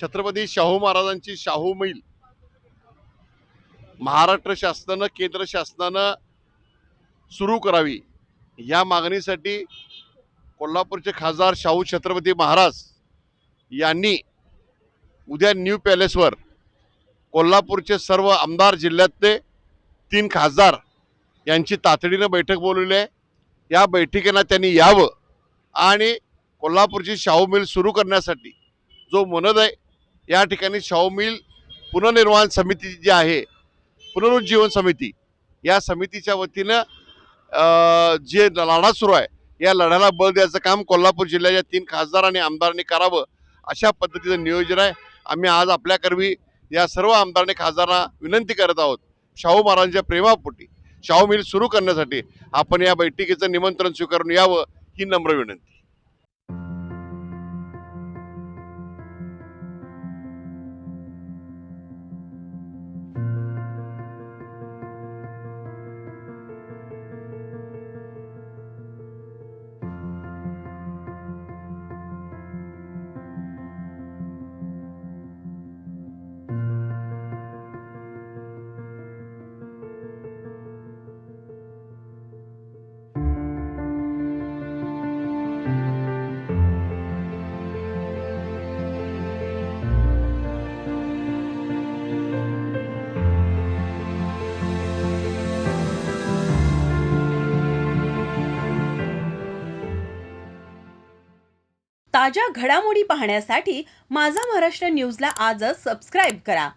छत्रपती शाहू महाराजांची शाहू मैल महाराष्ट्र शासनानं केंद्र शासनानं सुरू करावी या मागणीसाठी कोल्हापूरचे खासदार शाहू छत्रपती महाराज यांनी उद्या न्यू पॅलेसवर कोल्हापूरचे सर्व आमदार जिल्ह्यातले 3 खासदार यांची तातडीनं बैठक बोलवली आहे। या बैठकीला त्यांनी यावं आणि कोल्हापूरची शाहू मिल सुरू करण्यासाठी जो मनद आहे या ठिकाणी शाहू मिल पुनर्निर्माण समिती जी आहे पुनरुज्जीवन समिती या समितीच्या वतीनं जे लढा सुरू आहे या लढ्याला बळ द्यायचं काम कोल्हापूर जिल्ह्याच्या 3 खासदार आणि आमदारांनी करावं अशा पद्धतीचं नियोजन आहे। आम्ही आज आपल्याकरवी या सर्व आमदारांनी खासदारांना विनंती करत आहोत शाहू महाराजांच्या प्रेमापोटी शाहू मिल सुरू करण्यासाठी आपण या बैठकीचं निमंत्रण स्वीकारून यावं ही नम्र विनंती। ताज्या घडामोडी पाहण्यासाठी माझा महाराष्ट्र न्यूजला आजच सबस्क्राईब करा।